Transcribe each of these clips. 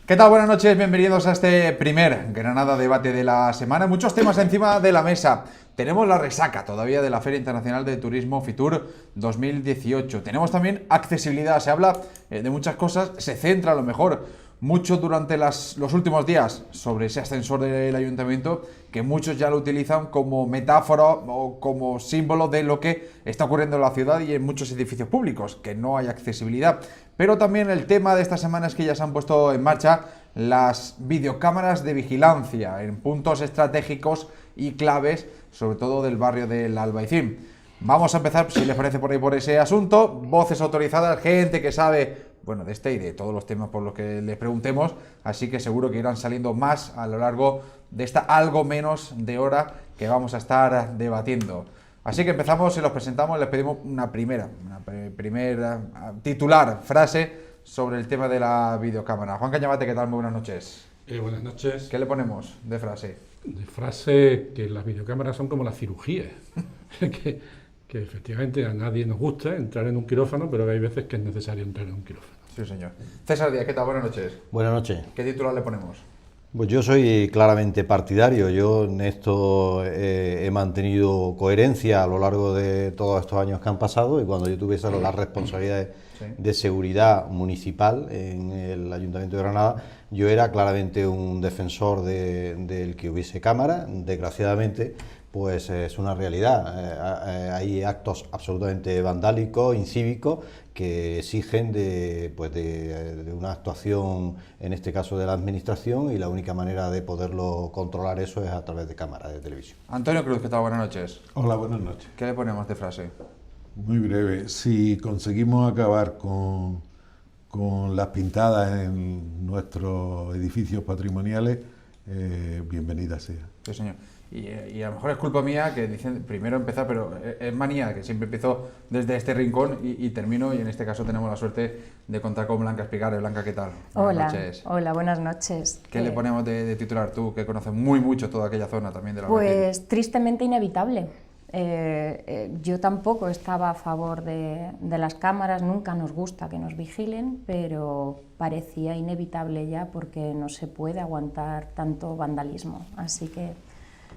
¿Qué tal? Buenas noches, bienvenidos a este primer Granada Debate de la semana. Muchos temas encima de la mesa. Tenemos la resaca todavía de la Feria Internacional de Turismo Fitur 2018. Tenemos también accesibilidad, se habla de muchas cosas, se centra a lo mejor mucho durante los últimos días sobre ese ascensor del ayuntamiento, que muchos ya lo utilizan como metáfora o como símbolo de lo que está ocurriendo en la ciudad y en muchos edificios públicos, que no hay accesibilidad. Pero también el tema de esta semana es que ya se han puesto en marcha las videocámaras de vigilancia en puntos estratégicos y claves, sobre todo del barrio del Albaicín. Vamos a empezar, si les parece, por ese asunto. Voces autorizadas, gente que sabe, bueno, de este y de todos los temas por los que les preguntemos, así que seguro que irán saliendo más a lo largo de esta algo menos de hora que vamos a estar debatiendo. Así que empezamos y los presentamos, les pedimos una primera titular, frase sobre el tema de la videocámara. Juan Cañabate, ¿qué tal? Muy buenas noches. Buenas noches. ¿Qué le ponemos de frase? De frase que las videocámaras son como la cirugía, que efectivamente a nadie nos gusta entrar en un quirófano, pero hay veces que es necesario entrar en un quirófano. Sí, señor. César Díaz, ¿qué tal? Buenas noches. Buenas noches. ¿Qué titular le ponemos? Pues yo soy claramente partidario. Yo en esto he mantenido coherencia a lo largo de todos estos años que han pasado, y cuando yo tuve las responsabilidades de seguridad municipal en el Ayuntamiento de Granada, yo era claramente un defensor del que hubiese cámara. Desgraciadamente, pues es una realidad. Hay actos absolutamente vandálicos, incívicos, que exigen de una actuación, en este caso de la administración, y la única manera de poderlo controlar eso es a través de cámaras de televisión. Antonio Cruz, ¿qué tal? Buenas noches. Hola, buenas noches. ¿Qué le ponemos de frase? Muy breve. Si conseguimos acabar con las pintadas en nuestros edificios patrimoniales, bienvenida sea. Sí, señor. Y a lo mejor es culpa mía que dicen primero empezar, pero es manía que siempre empiezo desde este rincón y termino, y en este caso tenemos la suerte de contar con Blanca Espigares. Blanca, ¿qué tal? Buenas noches. Hola, buenas noches. ¿Qué le ponemos de titular tú, que conoces muy mucho toda aquella zona también de la Pues tristemente inevitable. Yo tampoco estaba a favor de las cámaras, nunca nos gusta que nos vigilen, pero parecía inevitable ya, porque no se puede aguantar tanto vandalismo, así que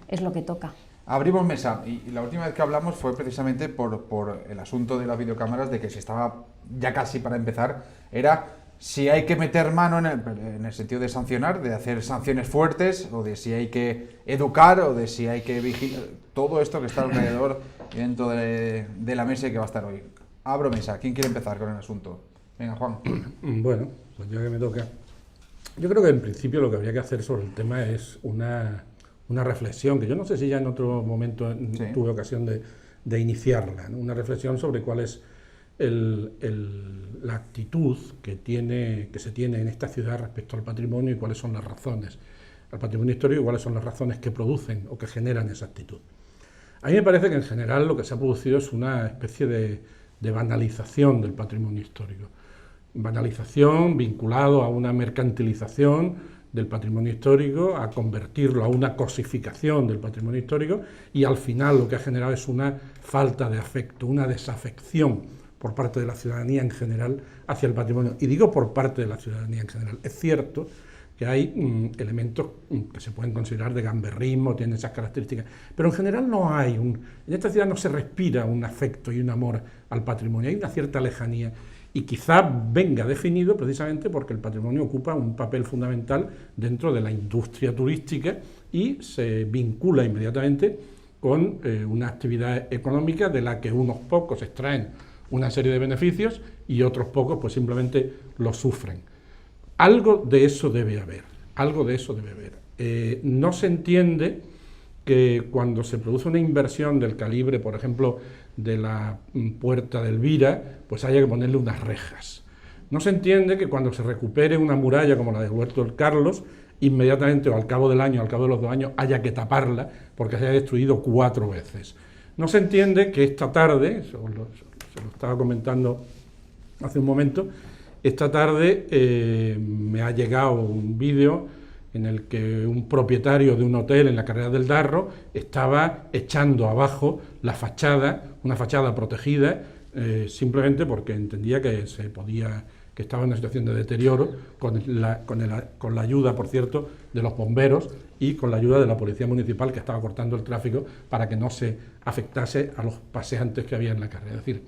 es lo que toca. Abrimos mesa, y la última vez que hablamos fue precisamente por el asunto de las videocámaras, de que se estaba ya casi para empezar, era si hay que meter mano en el sentido de sancionar, de hacer sanciones fuertes, o de si hay que educar, o de si hay que vigilar, todo esto que está alrededor dentro de la mesa y que va a estar hoy. Abro mesa, ¿quién quiere empezar con el asunto? Venga, Juan. Bueno, pues ya que me toca. Yo creo que en principio lo que habría que hacer sobre el tema es una reflexión, que yo no sé si ya en otro momento tuve ocasión de iniciarla, ¿no? Una reflexión sobre cuál es la actitud que se tiene en esta ciudad respecto al patrimonio, y cuáles son las razones, al patrimonio histórico, y cuáles son las razones que producen o que generan esa actitud. A mí me parece que en general lo que se ha producido es una especie de banalización del patrimonio histórico, banalización vinculado a una mercantilización del patrimonio histórico, a convertirlo a una cosificación del patrimonio histórico, y al final lo que ha generado es una falta de afecto, una desafección por parte de la ciudadanía en general hacia el patrimonio. Y digo por parte de la ciudadanía en general. Es cierto que hay elementos que se pueden considerar de gamberrismo, tienen esas características, pero en general no hay en esta ciudad no se respira un afecto y un amor al patrimonio, hay una cierta lejanía, y quizá venga definido precisamente porque el patrimonio ocupa un papel fundamental dentro de la industria turística y se vincula inmediatamente con una actividad económica de la que unos pocos extraen una serie de beneficios y otros pocos pues simplemente lo sufren. Algo de eso debe haber, algo de eso debe haber. No se entiende que cuando se produce una inversión del calibre, por ejemplo, de la Puerta de Elvira, pues haya que ponerle unas rejas. No se entiende que cuando se recupere una muralla como la de Huerto del Carlos, inmediatamente o al cabo del año, al cabo de los 2 años, haya que taparla porque se haya destruido 4 veces. No se entiende que esta tarde, se lo estaba comentando hace un momento, esta tarde me ha llegado un vídeo en el que un propietario de un hotel en la Carrera del Darro estaba echando abajo la fachada, una fachada protegida, simplemente porque entendía que se podía que estaba en una situación de deterioro, con la ayuda, por cierto, de los bomberos y con la ayuda de la Policía Municipal, que estaba cortando el tráfico para que no se afectase a los paseantes que había en la carrera. Es decir,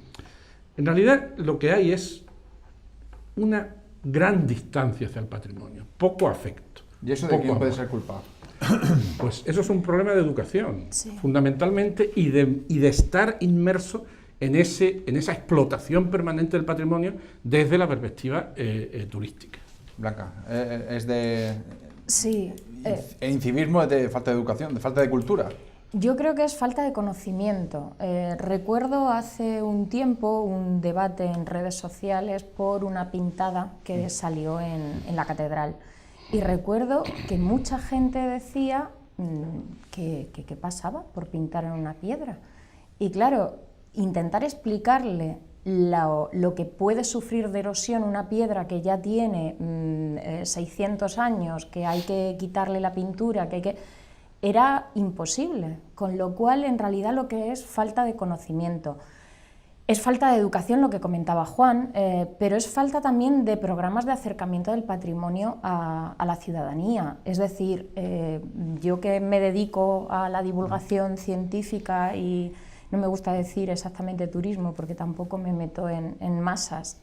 en realidad lo que hay es una gran distancia hacia el patrimonio, poco afecto. ¿Y eso de quién puede amor. ser culpable? Pues eso es un problema de educación, Sí. fundamentalmente, y de estar inmerso en esa explotación permanente del patrimonio desde la perspectiva turística. Blanca, es de Sí, incivismo, de falta de educación, de falta de cultura. yo creo que es falta de conocimiento. Recuerdo hace un tiempo un debate en redes sociales por una pintada que salió en la catedral. Y recuerdo que mucha gente decía que qué pasaba por pintar en una piedra. Y claro, intentar explicarle lo que puede sufrir de erosión una piedra que ya tiene 600 años, que hay que quitarle la pintura, era imposible, con lo cual en realidad lo que es falta de conocimiento. Es falta de educación, lo que comentaba Juan, pero es falta también de programas de acercamiento del patrimonio a la ciudadanía. Es decir, yo que me dedico a la divulgación científica y no me gusta decir exactamente turismo porque tampoco me meto en masas,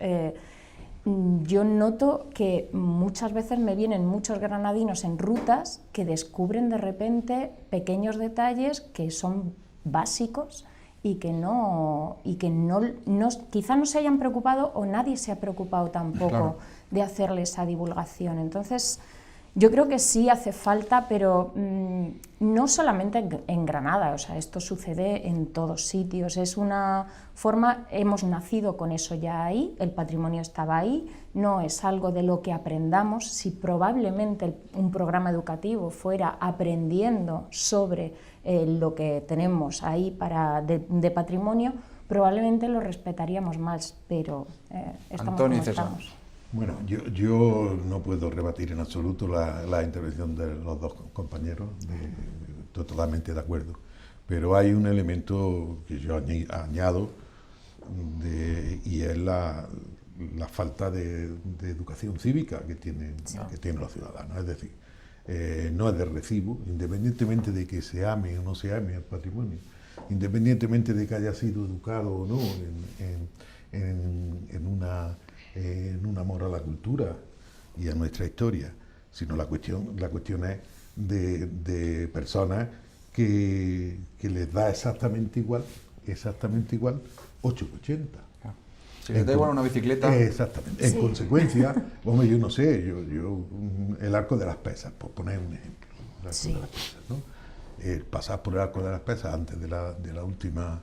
yo noto que muchas veces me vienen muchos granadinos en rutas que descubren de repente pequeños detalles que son básicos y que quizá no se hayan preocupado o nadie se ha preocupado tampoco Claro. de hacerle esa divulgación. Entonces, yo creo que sí hace falta, pero no solamente en Granada, o sea, esto sucede en todos sitios, es una forma, hemos nacido con eso ya ahí, el patrimonio estaba ahí, no es algo de lo que aprendamos. Si probablemente un programa educativo fuera aprendiendo sobre lo que tenemos ahí de patrimonio, probablemente lo respetaríamos más, pero estamos Antonio como César. estamos. Bueno, yo no puedo rebatir en absoluto la intervención de los dos compañeros, estoy totalmente de acuerdo, pero hay un elemento que yo añado y es la falta de educación cívica que tienen los ciudadanos. Es decir, no es de recibo, independientemente de que se ame o no se ame el patrimonio, independientemente de que haya sido educado o no en un amor a la cultura y a nuestra historia, sino la cuestión es de personas que les da exactamente igual 8 que 80. Si les da igual una bicicleta. Exactamente. En consecuencia, hombre, yo no sé, el Arco de las Pesas, por poner un ejemplo, el Arco de las Pesas, ¿no? Pasar por el Arco de las Pesas antes de la última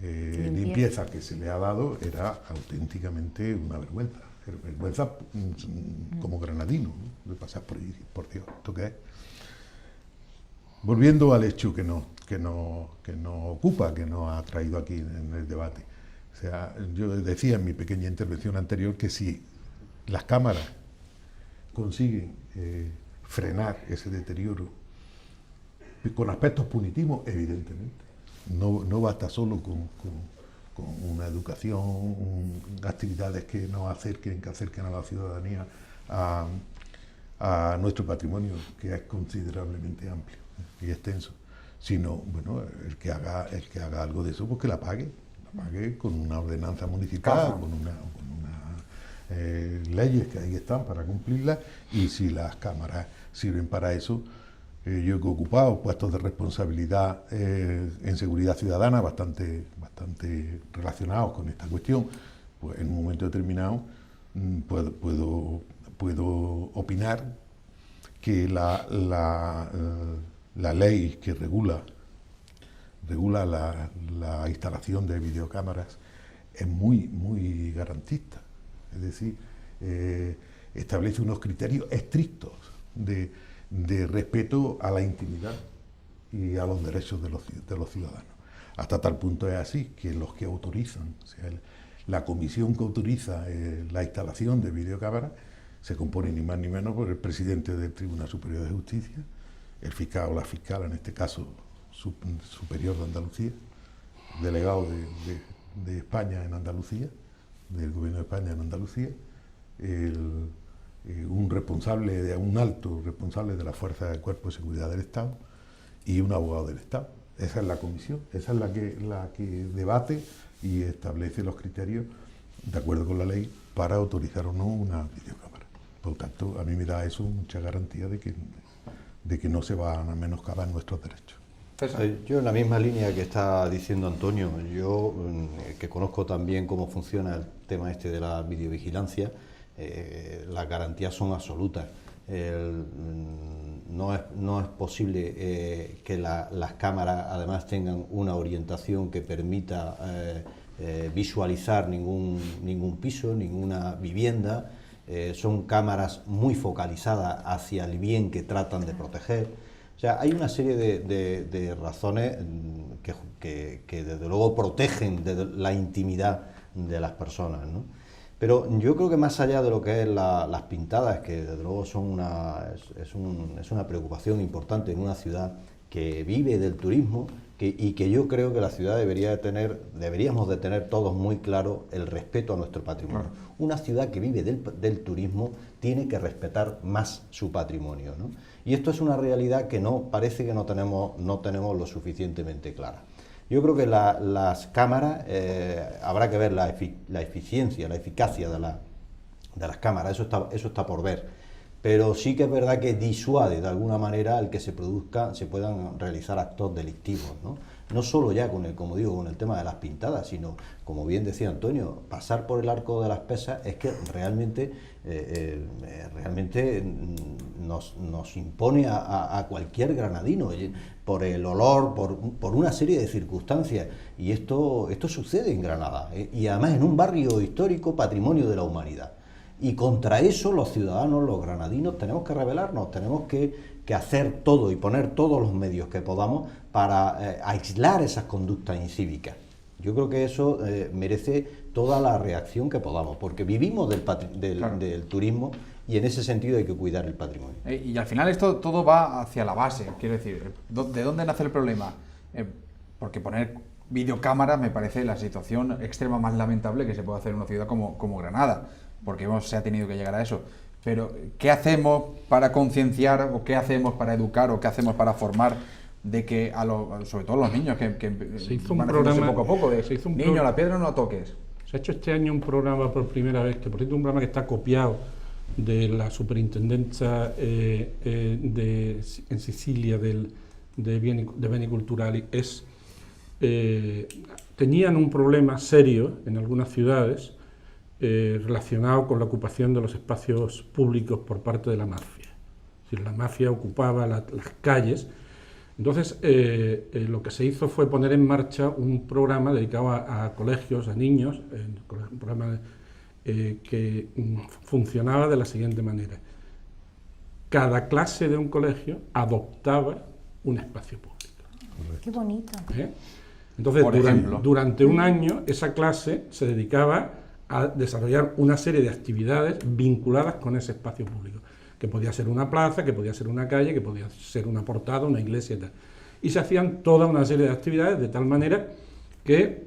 limpieza que se le ha dado era auténticamente una vergüenza. Vergüenza como granadino, ¿no? De pasar por ahí, por Dios, ¿esto qué es? Volviendo al hecho que nos ocupa, que nos ha traído aquí en el debate. O sea, yo decía en mi pequeña intervención anterior que si las cámaras consiguen frenar ese deterioro con aspectos punitivos, evidentemente. No basta solo con una educación, actividades que nos acerquen a la ciudadanía a nuestro patrimonio, que es considerablemente amplio y extenso, sino, bueno, el que haga algo de eso, pues que la pague con una ordenanza municipal, con unas leyes que ahí están para cumplirlas, y si las cámaras sirven para eso, yo he ocupado puestos de responsabilidad en seguridad ciudadana bastante relacionados con esta cuestión, pues en un momento determinado puedo opinar que la ley que regula la instalación de videocámaras es muy garantista, es decir, establece unos criterios estrictos de respeto a la intimidad y a los derechos de los ciudadanos. Hasta tal punto es así que los que autorizan, o sea, la comisión que autoriza la instalación de videocámaras se compone ni más ni menos por el presidente del Tribunal Superior de Justicia, el fiscal o la fiscal, en este caso superior de Andalucía, delegado de España en Andalucía, del Gobierno de España en Andalucía, un responsable, un alto responsable de la Fuerza de Cuerpo de Seguridad del Estado y un abogado del Estado. Esa es la comisión, esa es la que debate y establece los criterios de acuerdo con la ley para autorizar o no una videocámara. Por lo tanto, a mí me da eso mucha garantía de que no se van a menoscabar nuestros derechos. Yo en la misma línea que está diciendo Antonio, yo que conozco también cómo funciona el tema este de la videovigilancia, las garantías son absolutas. No es posible que las cámaras además tengan una orientación que permita visualizar ningún piso, ninguna vivienda. Son cámaras muy focalizadas hacia el bien que tratan de proteger. O sea, hay una serie de razones que desde luego protegen de la intimidad de las personas, ¿no? Pero yo creo que más allá de lo que es las pintadas, que desde luego es una preocupación importante en una ciudad que vive del turismo y que yo creo que la ciudad deberíamos de tener todos muy claro el respeto a nuestro patrimonio. Claro. Una ciudad que vive del turismo tiene que respetar más su patrimonio, ¿no? Y esto es una realidad que parece que no tenemos lo suficientemente clara. Yo creo que las cámaras, habrá que ver la eficiencia, la eficacia de las cámaras, eso está por ver. Pero sí que es verdad que disuade de alguna manera el que se puedan realizar actos delictivos, ¿no? No solo ya con el tema de las pintadas, sino, como bien decía Antonio, pasar por el Arco de las Pesas es que realmente nos impone a cualquier granadino, por el olor, por una serie de circunstancias. Y esto sucede en Granada, y además en un barrio histórico, patrimonio de la humanidad. Y contra eso los ciudadanos, los granadinos, tenemos que rebelarnos, tenemos que hacer todo y poner todos los medios que podamos para aislar esas conductas incívicas. Yo creo que eso merece toda la reacción que podamos, porque vivimos del turismo y en ese sentido hay que cuidar el patrimonio. Y al final esto todo va hacia la base, quiero decir, ¿de dónde nace el problema? Porque poner videocámaras me parece la situación extrema más lamentable que se puede hacer en una ciudad como Granada, porque se ha tenido que llegar a eso. Pero, ¿qué hacemos para concienciar, o qué hacemos para educar, o qué hacemos para formar de que, sobre todo los niños, que se hizo un van programa poco a poco, de niño, la piedra no la toques? Se ha hecho este año un programa por primera vez, que por cierto es un programa que está copiado de la superintendencia en Sicilia de Beni Culturali. Tenían un problema serio en algunas ciudades relacionado con la ocupación de los espacios públicos por parte de la mafia. Es decir, la mafia ocupaba las calles. Entonces, lo que se hizo fue poner en marcha un programa dedicado a colegios, a niños, un programa que funcionaba de la siguiente manera. Cada clase de un colegio adoptaba un espacio público. Qué bonito. Entonces, ejemplo, durante un año, esa clase se dedicaba a desarrollar una serie de actividades vinculadas con ese espacio público, que podía ser una plaza, que podía ser una calle, que podía ser una portada, una iglesia y tal. Y se hacían toda una serie de actividades de tal manera que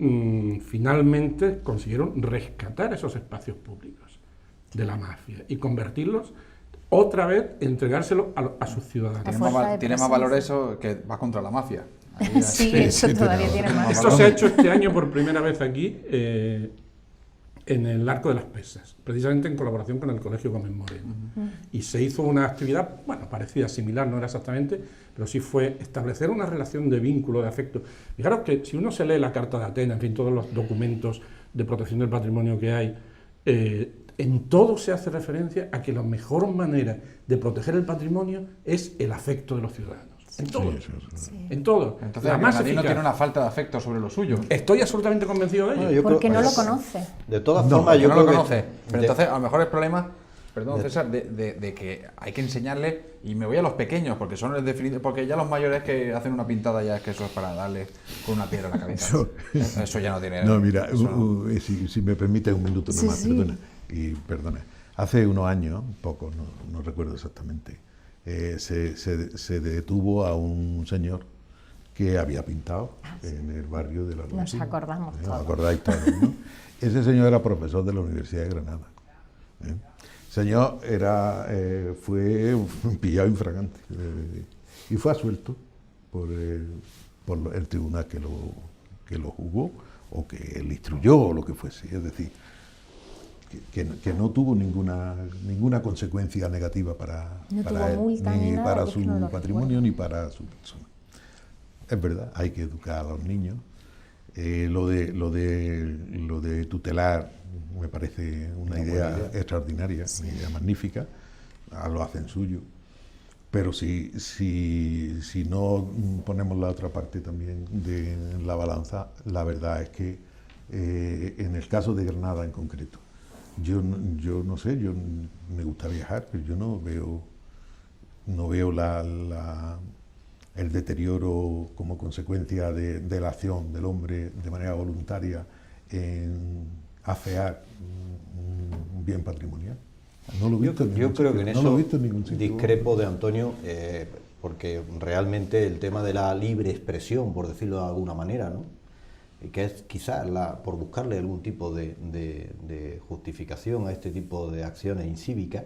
finalmente consiguieron rescatar esos espacios públicos de la mafia y convertirlos otra vez, entregárselos a sus ciudadanos. Tiene más valor eso que va contra la mafia. Sí, eso todavía tiene más valor. Esto se ha hecho este año por primera vez aquí, en el Arco de las Pesas, precisamente en colaboración con el Colegio Gómez Moreno. Y se hizo una actividad, parecida, similar, no era exactamente, pero sí fue establecer una relación de vínculo, de afecto. Fijaros que si uno se lee la Carta de Atenas, en fin, todos los documentos de protección del patrimonio que hay, en todo se hace referencia a que la mejor manera de proteger el patrimonio es el afecto de los ciudadanos. En todo. Sí. En todo. Entonces, el granadino tiene una falta de afecto sobre lo suyo. Estoy absolutamente convencido de ello. Porque no lo conoce. De todas formas, yo no creo lo que conoce. Pero entonces, a lo mejor el problema, perdón, César, de que hay que enseñarle, y me voy a los pequeños, porque son el definido, porque ya los mayores que hacen una pintada ya es que eso es para darle con una piedra a la cabeza. Eso ya no tiene. No, mira, si me permite un minuto nomás, sí. Perdona. Hace unos años, poco, no recuerdo exactamente, se detuvo a un señor que había pintado en el barrio de la Albaicín. Nos acordamos todos. Nos acordáis todos, ¿no? Ese señor era profesor de la Universidad de Granada. señor fue pillado infragante y fue absuelto por el tribunal que lo juzgó o que le instruyó o lo que fuese. Es decir, que no tuvo ninguna consecuencia negativa para él, multa, ni nada, para yo su no lo patrimonio, recuerdo. ni para su persona. Es verdad, hay que educar a los niños. Lo de tutelar me parece una idea extraordinaria, una idea magnífica, lo hacen suyo. Pero si no ponemos la otra parte también de la balanza, la verdad es que en el caso de Granada en concreto, yo no sé, me gusta viajar, pero yo no veo el deterioro como consecuencia de la acción del hombre de manera voluntaria en afear un bien patrimonial. No lo he visto Yo creo que en eso no lo he visto en ningún sitio. discrepo de Antonio, porque realmente el tema de la libre expresión, por decirlo de alguna manera, ¿no? Que es quizás por buscarle algún tipo de justificación a este tipo de acciones incívicas,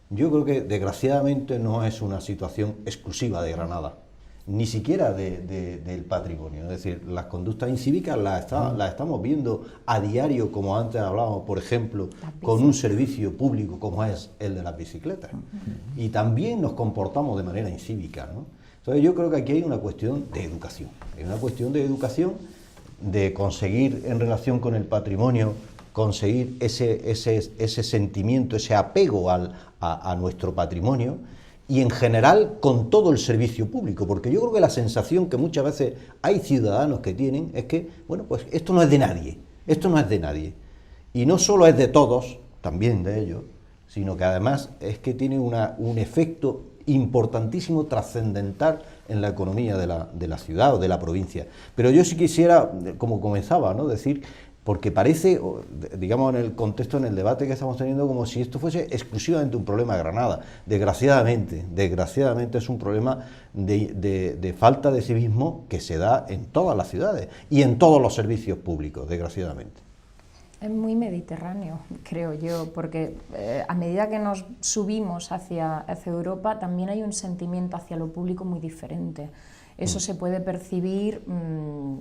yo creo que desgraciadamente no es una situación exclusiva de Granada, ni siquiera del patrimonio. Es decir, las conductas incívicas las estamos viendo a diario, como antes hablábamos, por ejemplo, con un servicio público como es el de las bicicletas. Y también nos comportamos de manera incívica, ¿no? Entonces yo creo que aquí hay una cuestión de educación. Hay una cuestión de educación, de conseguir en relación con el patrimonio, conseguir ese sentimiento, ese apego a nuestro patrimonio, y en general con todo el servicio público, porque yo creo que la sensación que muchas veces hay ciudadanos que tienen es que, bueno, pues esto no es de nadie, esto no es de nadie. Y no solo es de todos, también de ellos, sino que además es que tiene un efecto importantísimo, trascendental en la economía de la ciudad o de la provincia. Pero yo sí quisiera, como comenzaba, ¿no?, decir, porque parece, digamos, en el contexto, en el debate que estamos teniendo, como si esto fuese exclusivamente un problema de Granada. Desgraciadamente es un problema de falta de civismo que se da en todas las ciudades y en todos los servicios públicos, desgraciadamente. Es muy mediterráneo, creo yo, porque a medida que nos subimos hacia Europa, también hay un sentimiento hacia lo público muy diferente. Eso se puede percibir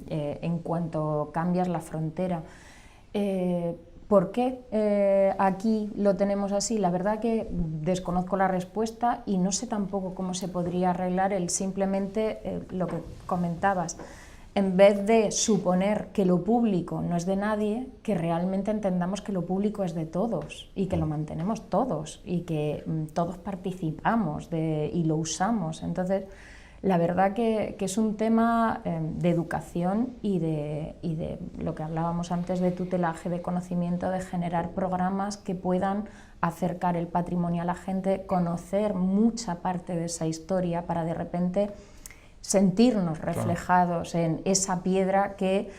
en cuanto cambias la frontera. ¿Por qué aquí lo tenemos así? La verdad que desconozco la respuesta y no sé tampoco cómo se podría arreglar simplemente lo que comentabas. En vez de suponer que lo público no es de nadie, que realmente entendamos que lo público es de todos y que lo mantenemos todos y que todos participamos y lo usamos. Entonces, la verdad que es un tema de educación y de lo que hablábamos antes de tutelaje, de conocimiento, de generar programas que puedan acercar el patrimonio a la gente, conocer mucha parte de esa historia para de repente sentirnos reflejados en esa piedra que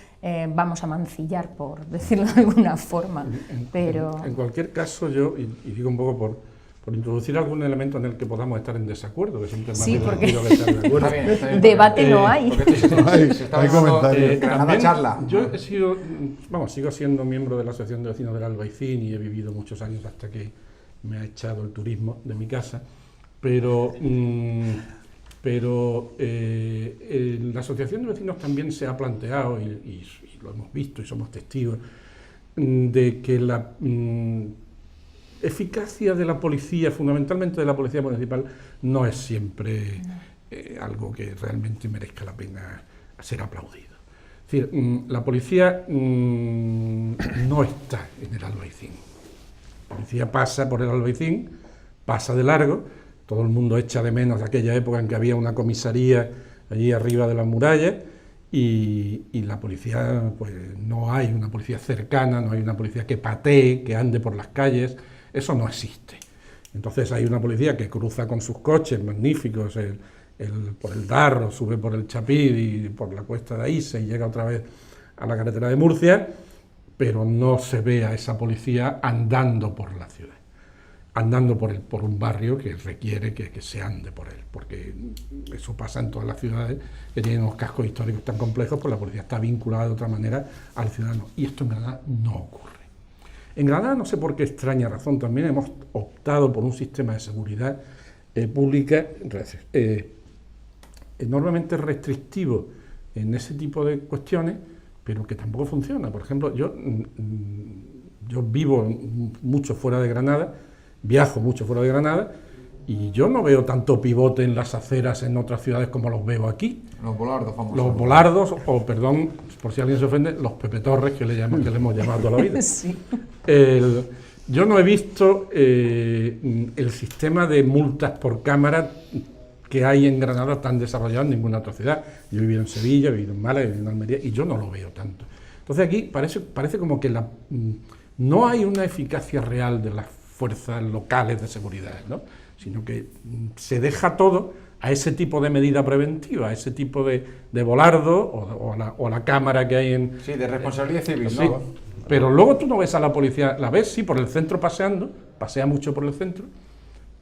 vamos a mancillar, por decirlo de alguna forma. Pero en cualquier caso, yo, y digo un poco por introducir algún elemento en el que podamos estar en desacuerdo, que siempre es más divertido que estar de acuerdo. Está bien. Debate no hay. Se está Hay hablando comentarios. Granada charla. Yo sigo siendo miembro de la Asociación de Vecinos del Albaicín y he vivido muchos años hasta que me ha echado el turismo de mi casa, pero la Asociación de Vecinos también se ha planteado, y lo hemos visto y somos testigos, de que la eficacia de la policía, fundamentalmente de la policía municipal, no es siempre algo que realmente merezca la pena ser aplaudido. Es decir, la policía no está en el Albaicín. La policía pasa por el Albaicín, pasa de largo. Todo el mundo echa de menos aquella época en que había una comisaría allí arriba de las murallas y la policía, pues no hay una policía cercana, no hay una policía que patee, que ande por las calles. Eso no existe. Entonces hay una policía que cruza con sus coches magníficos por el Darro, sube por el Chapí y por la cuesta de Aíse y llega otra vez a la carretera de Murcia, pero no se ve a esa policía andando por la ciudad, andando por un barrio que requiere que se ande por él, porque eso pasa en todas las ciudades que tienen unos cascos históricos tan complejos, pues la policía está vinculada de otra manera al ciudadano, y esto en Granada no ocurre. En Granada, no sé por qué extraña razón, también hemos optado por un sistema de seguridad pública enormemente restrictivo en ese tipo de cuestiones, pero que tampoco funciona. Por ejemplo, yo vivo mucho fuera de Granada, viajo mucho fuera de Granada, y yo no veo tanto pivote en las aceras en otras ciudades como los veo aquí. Los volardos famosos. Los volardos, o perdón, por si alguien se ofende, los Pepe Torres, que le hemos llamado toda la vida. Sí. Yo no he visto el sistema de multas por cámara que hay en Granada tan desarrollado en ninguna otra ciudad. Yo he vivido en Sevilla, he vivido en Málaga, he vivido en Almería, y yo no lo veo tanto. Entonces aquí parece como que no hay una eficacia real de las fuerzas locales de seguridad, ¿no? Sino que se deja todo a ese tipo de medida preventiva, a ese tipo de volardo o a la cámara que hay en... Sí, de responsabilidad civil, Sí, ¿no? pero luego tú no ves a la policía, la ves sí por el centro paseando, pasea mucho por el centro,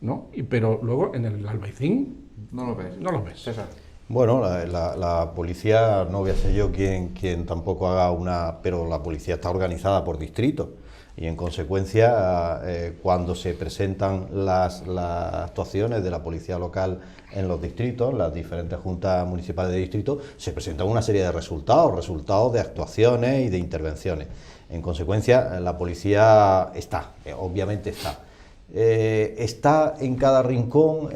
¿no? Pero luego en el Albaicín No lo ves. no lo ves. César. Bueno, la policía, no voy a ser yo quien tampoco haga una, pero la policía está organizada por distritos y en consecuencia cuando se presentan las actuaciones de la policía local en los distritos, las diferentes juntas municipales de distrito, se presentan una serie de resultados de actuaciones y de intervenciones. En consecuencia, la policía obviamente está. Está en cada rincón,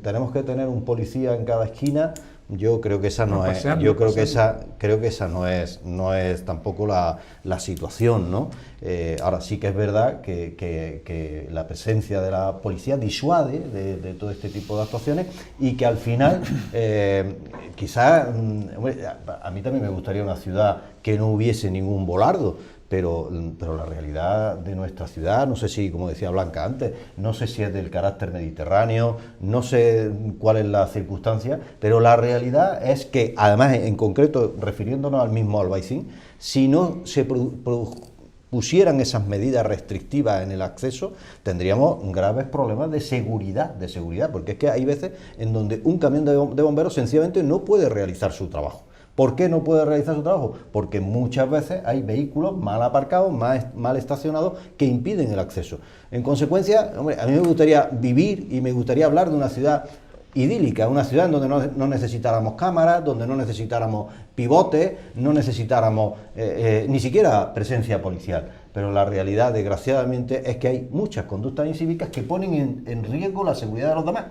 tenemos que tener un policía en cada esquina. Yo creo que esa no es, creo que esa no es tampoco la situación, ¿no? Ahora sí que es verdad que la presencia de la policía disuade de todo este tipo de actuaciones y que al final quizás a mí también me gustaría una ciudad que no hubiese ningún volardo. Pero la realidad de nuestra ciudad, no sé si, como decía Blanca antes, no sé si es del carácter mediterráneo, no sé cuál es la circunstancia, pero la realidad es que, además, en concreto, refiriéndonos al mismo Albaicín, si no se pusieran esas medidas restrictivas en el acceso, tendríamos graves problemas de seguridad, porque es que hay veces en donde un camión de bomberos sencillamente no puede realizar su trabajo. ¿Por qué no puede realizar su trabajo? Porque muchas veces hay vehículos mal aparcados, mal estacionados, que impiden el acceso. En consecuencia, hombre, a mí me gustaría vivir y me gustaría hablar de una ciudad idílica, una ciudad en donde no necesitáramos cámaras, donde no necesitáramos pivotes, no necesitáramos ni siquiera presencia policial. Pero la realidad, desgraciadamente, es que hay muchas conductas incívicas que ponen en riesgo la seguridad de los demás.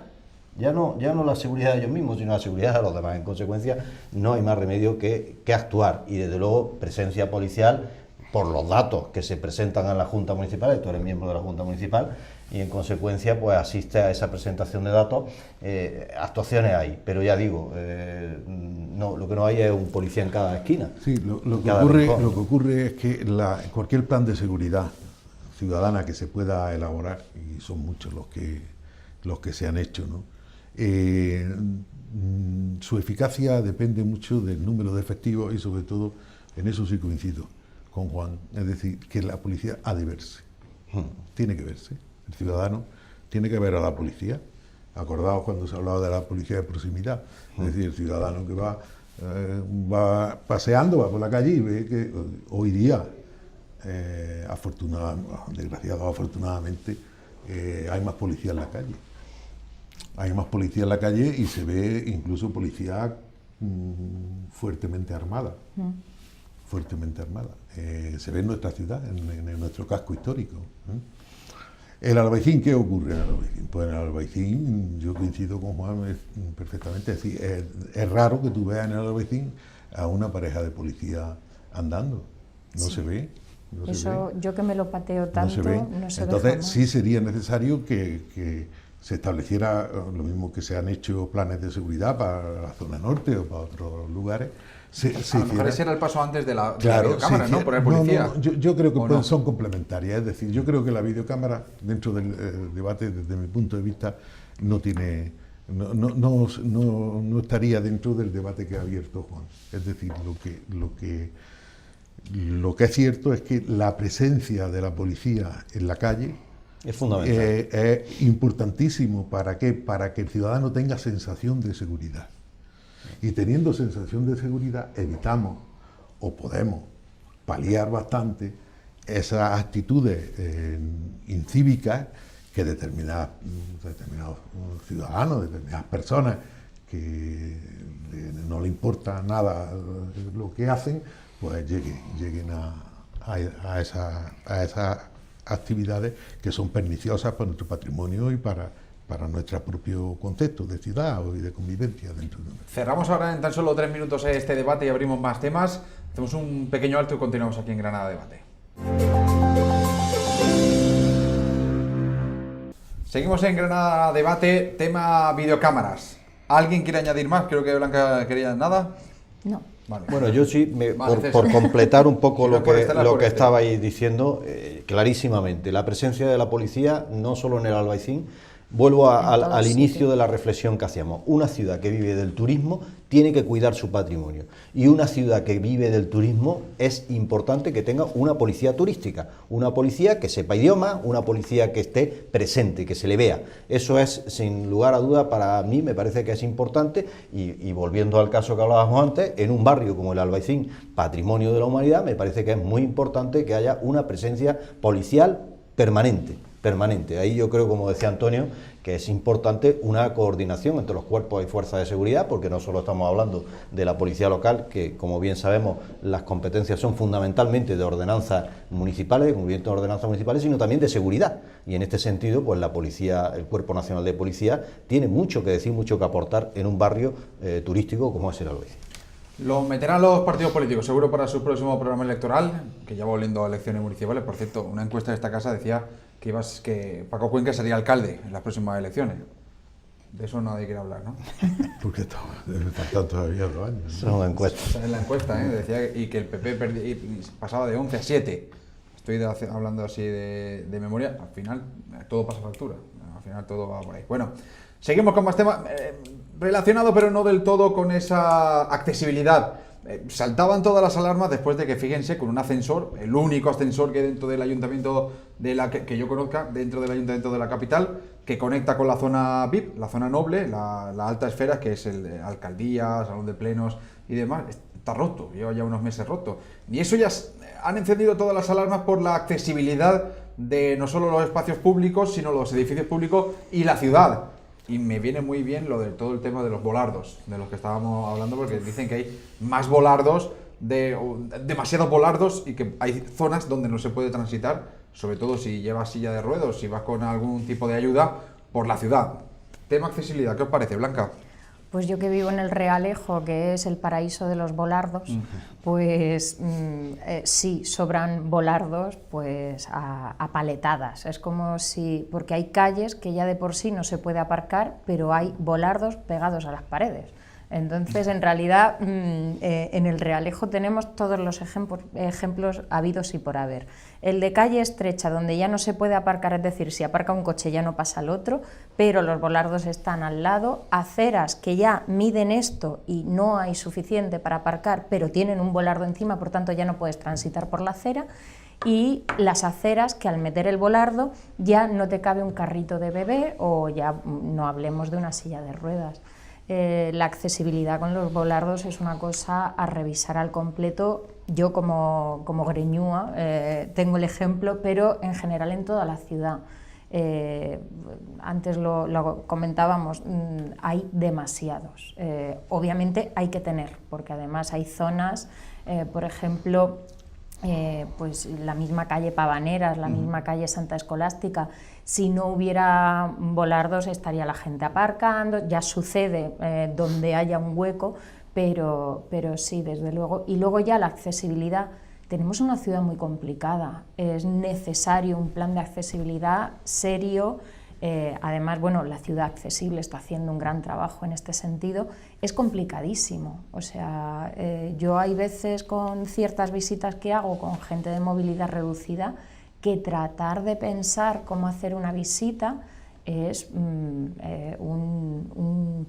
Ya no la seguridad de ellos mismos, sino la seguridad de los demás. En consecuencia, no hay más remedio que actuar. Y desde luego, presencia policial, por los datos que se presentan a la Junta Municipal, tú eres miembro de la Junta Municipal, y en consecuencia, pues asiste a esa presentación de datos. Actuaciones hay, pero ya digo, lo que no hay es un policía en cada esquina. Sí, lo que ocurre es que cualquier plan de seguridad ciudadana que se pueda elaborar, y son muchos los que se han hecho, ¿no? Su eficacia depende mucho del número de efectivos y sobre todo, en eso sí coincido con Juan, es decir, que la policía ha de verse, tiene que verse, el ciudadano tiene que ver a la policía. Acordaos cuando se hablaba de la policía de proximidad, es decir, el ciudadano que va paseando, va por la calle y ve que hoy día, afortunadamente, hay más policía en la calle. Hay más policía en la calle y se ve incluso policía fuertemente armada. Se ve en nuestra ciudad, en nuestro casco histórico. ¿El Albaicín qué ocurre en el Albaicín? Pues en el Albaicín, yo coincido con Juan perfectamente. Es decir, es raro que tú veas en el Albaicín a una pareja de policía andando. No se ve. Eso, yo que me lo pateo tanto, no se ve. Entonces, sí sería necesario que se estableciera lo mismo que se han hecho planes de seguridad para la zona norte o para otros lugares. A lo mejor ese era el paso antes de la videocámara, ¿no? Poner policía. Yo creo que son complementarias. Es decir, yo creo que la videocámara, dentro del debate, desde mi punto de vista, no estaría dentro del debate que ha abierto Juan. Es decir, lo que es cierto es que la presencia de la policía en la calle es fundamental. Es importantísimo. ¿Para qué? Para que el ciudadano tenga sensación de seguridad. Y teniendo sensación de seguridad, evitamos o podemos paliar bastante esas actitudes incívicas que determinados ciudadanos, determinadas personas que no le importa nada lo que hacen, pues lleguen a esas actividades que son perniciosas para nuestro patrimonio y para nuestro propio contexto de ciudad y de convivencia dentro de nosotros. Cerramos ahora en tan solo 3 minutos este debate y abrimos más temas. Hacemos un pequeño alto y continuamos aquí en Granada Debate. Seguimos en Granada Debate, tema videocámaras. ¿Alguien quiere añadir más? Creo que Blanca quería nada. No. Vale. Bueno, yo sí, Vale, por completar un poco Si no por este, lo por que este. estabais diciendo, clarísimamente, la presencia de la policía, no solo en el Albaicín, vuelvo al inicio de la reflexión que hacíamos. Una ciudad que vive del turismo tiene que cuidar su patrimonio, y una ciudad que vive del turismo es importante que tenga una policía turística, una policía que sepa idioma, una policía que esté presente, que se le vea. Eso es, sin lugar a duda, para mí me parece que es importante, y volviendo al caso que hablábamos antes, en un barrio como el Albaicín, patrimonio de la humanidad, me parece que es muy importante que haya una presencia policial permanente. Ahí yo creo, como decía Antonio, que es importante una coordinación entre los cuerpos y fuerzas de seguridad, porque no solo estamos hablando de la policía local, que como bien sabemos las competencias son fundamentalmente de ordenanzas municipales, de cumplimiento de ordenanzas municipales, sino también de seguridad. Y en este sentido, pues la policía, el Cuerpo Nacional de Policía, tiene mucho que decir, mucho que aportar en un barrio turístico como es el Albaicín. Lo meterán los partidos políticos, seguro, para su próximo programa electoral, que ya va oliendo a elecciones municipales. Por cierto, una encuesta de esta casa decía que Paco Cuenca sería alcalde en las próximas elecciones. De eso nadie quiere hablar, ¿no? Porque faltan todavía 2 años, ¿no? Son encuestas. Esa es la encuesta, ¿eh? Decía y que el PP pasaba de 11 a 7. Estoy hablando así de memoria. Al final todo pasa factura. Al final todo va por ahí. Bueno, seguimos con más temas relacionado, pero no del todo, con esa accesibilidad. Saltaban todas las alarmas después de que, fíjense, con un ascensor, el único ascensor que dentro del ayuntamiento que yo conozca, dentro del ayuntamiento de la capital, que conecta con la zona VIP, la zona noble, la alta esfera, que es el alcaldía, salón de plenos y demás, está roto, lleva ya unos meses roto. Y eso ya han encendido todas las alarmas por la accesibilidad de no solo los espacios públicos, sino los edificios públicos y la ciudad. Y me viene muy bien lo de todo el tema de los volardos, de los que estábamos hablando, porque dicen que hay más volardos, demasiados volardos, y que hay zonas donde no se puede transitar, sobre todo si llevas silla de ruedas, si vas con algún tipo de ayuda, por la ciudad. Tema accesibilidad, ¿qué os parece, Blanca? Pues yo que vivo en el Realejo, que es el paraíso de los volardos, pues sí, sobran volardos pues a paletadas. Es como si, porque hay calles que ya de por sí no se puede aparcar, pero hay volardos pegados a las paredes. Entonces, en realidad, en el Realejo tenemos todos los ejemplos habidos y por haber. El de calle estrecha, donde ya no se puede aparcar, es decir, si aparca un coche ya no pasa el otro, pero los volardos están al lado. Aceras que ya miden esto y no hay suficiente para aparcar, pero tienen un volardo encima, por tanto ya no puedes transitar por la acera. Y las aceras que al meter el volardo ya no te cabe un carrito de bebé, o ya no hablemos de una silla de ruedas. La accesibilidad con los volardos es una cosa a revisar al completo. Yo como greñúa tengo el ejemplo, pero en general en toda la ciudad. Antes lo comentábamos, hay demasiados. Obviamente hay que tener, porque además hay zonas, por ejemplo, pues la misma calle Pavaneras, la misma calle Santa Escolástica. Si no hubiera volardos estaría la gente aparcando, ya sucede donde haya un hueco, pero sí, desde luego. Y luego ya la accesibilidad. Tenemos una ciudad muy complicada, es necesario un plan de accesibilidad serio. Además, bueno, la ciudad accesible está haciendo un gran trabajo en este sentido. Es complicadísimo, o sea, yo hay veces con ciertas visitas que hago con gente de movilidad reducida, que tratar de pensar cómo hacer una visita es un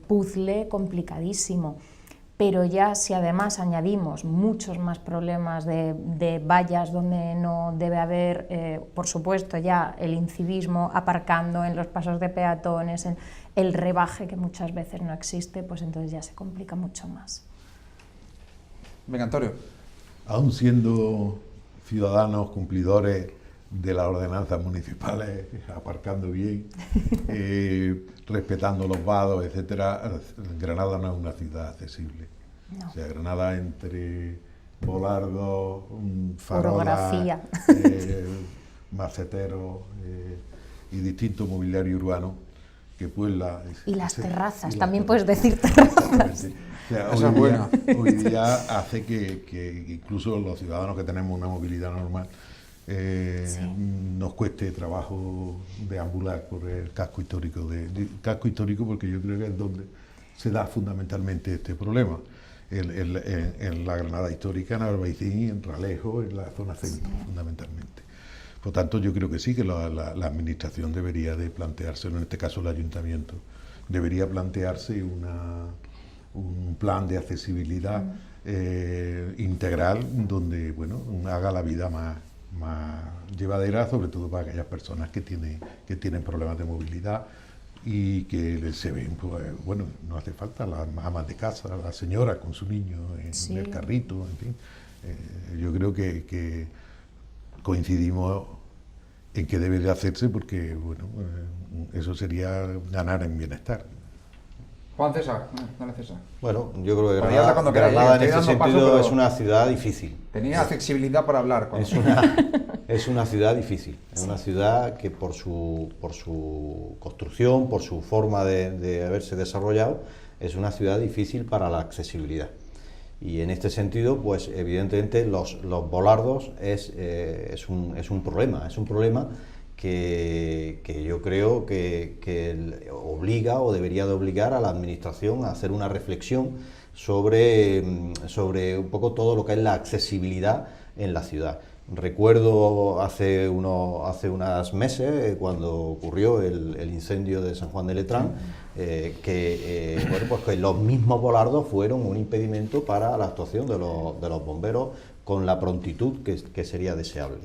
puzzle complicadísimo. Pero ya si además añadimos muchos más problemas de vallas donde no debe haber, por supuesto, ya el incivismo aparcando en los pasos de peatones, en el rebaje que muchas veces no existe, pues entonces ya se complica mucho más. Venga, Antonio. Aún siendo ciudadanos cumplidores de las ordenanzas municipales, aparcando bien, respetando los vados, etcétera. Granada no es una ciudad accesible. No. O sea, Granada entre Volardo, Farola, Orografía. maceteros y distinto mobiliario urbano que puebla. Y las terrazas, también terrazas. puedes decir terrazas. O sea, Esa es buena. hoy día hace que incluso los ciudadanos que tenemos una movilidad normal nos cueste trabajo deambular por el casco histórico. Casco histórico porque yo creo que es donde se da fundamentalmente este problema. En la Granada histórica, en Albaicín, en Ralejo, en la zona centro, fundamentalmente. Por tanto, yo creo que sí, que la administración debería de planteárselo, en este caso el ayuntamiento, debería plantearse un plan de accesibilidad integral donde, bueno, haga la vida más llevadera, sobre todo para aquellas personas que tienen problemas de movilidad y que se ven, pues, bueno, no hace falta las amas de casa, la señora con su niño en el carrito, en fin. Yo creo que coincidimos en que debe de hacerse porque, bueno, eso sería ganar en bienestar. Juan César, dale César. Bueno, yo creo que Podría hablar cuando queráis, Granada en estoy ese dando paso, sentido pero es una ciudad difícil. Tenía accesibilidad para hablar. Es una ciudad difícil, es una ciudad que por su construcción, por su forma de haberse desarrollado, es una ciudad difícil para la accesibilidad. Y en este sentido, pues evidentemente los volardos es un problema que yo creo que obliga o debería de obligar a la administración a hacer una reflexión sobre un poco todo lo que es la accesibilidad en la ciudad. Recuerdo hace unos meses, cuando ocurrió el incendio de San Juan de Letrán, pues que los mismos volardos fueron un impedimento para la actuación de los bomberos con la prontitud que sería deseable.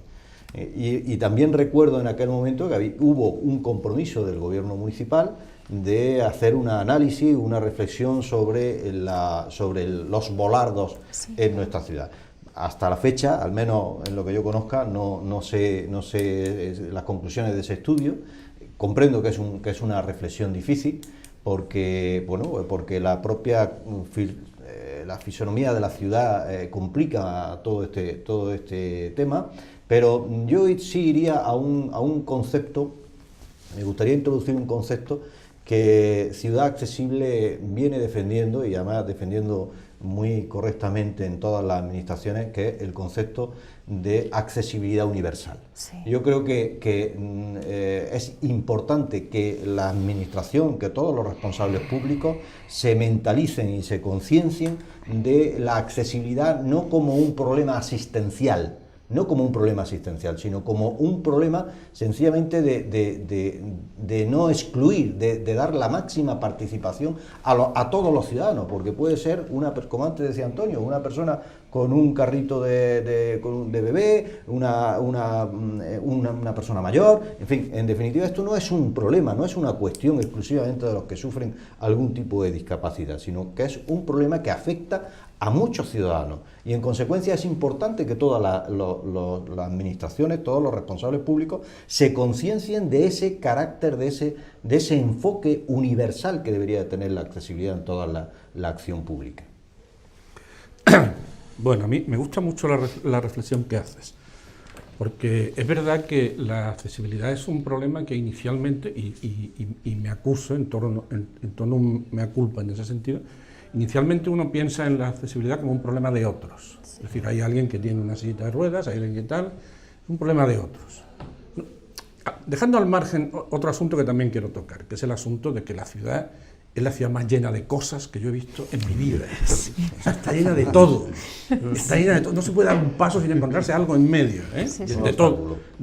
Y también recuerdo en aquel momento que hubo un compromiso del gobierno municipal de hacer un análisis, una reflexión sobre los volardos en nuestra ciudad. Hasta la fecha, al menos en lo que yo conozca, no sé las conclusiones de ese estudio. Comprendo que es una reflexión difícil porque la propia la fisonomía de la ciudad complica todo este tema, pero yo sí iría a un concepto, me gustaría introducir un concepto que Ciudad Accesible viene defendiendo, y además defendiendo muy correctamente en todas las administraciones, que es el concepto de accesibilidad universal. Sí. Yo creo que es importante que la administración, que todos los responsables públicos se mentalicen y se conciencien de la accesibilidad no como un problema asistencial, sino como un problema sencillamente de no excluir, de dar la máxima participación a todos los ciudadanos, porque puede ser, como antes decía Antonio, una persona con un carrito de bebé, una persona mayor, en fin, en definitiva esto no es un problema, no es una cuestión exclusivamente de los que sufren algún tipo de discapacidad, sino que es un problema que afecta a muchos ciudadanos, y en consecuencia es importante que todas las administraciones, todos los responsables públicos se conciencien de ese carácter, de ese enfoque universal que debería de tener la accesibilidad en toda la acción pública. Bueno, a mí me gusta mucho la reflexión que haces, porque es verdad que la accesibilidad es un problema que inicialmente, y me acuso en torno mea culpa en ese sentido, inicialmente uno piensa en la accesibilidad como un problema de otros. Sí. Es decir, hay alguien que tiene una silla de ruedas, hay alguien que tal, es un problema de otros. Dejando al margen otro asunto que también quiero tocar, que es el asunto de que la ciudad es la ciudad más llena de cosas que yo he visto en mi vida. Sí. O sea, está llena de todo. Está llena de todo. No se puede dar un paso sin encontrarse algo en medio, ¿eh? Sí, sí. De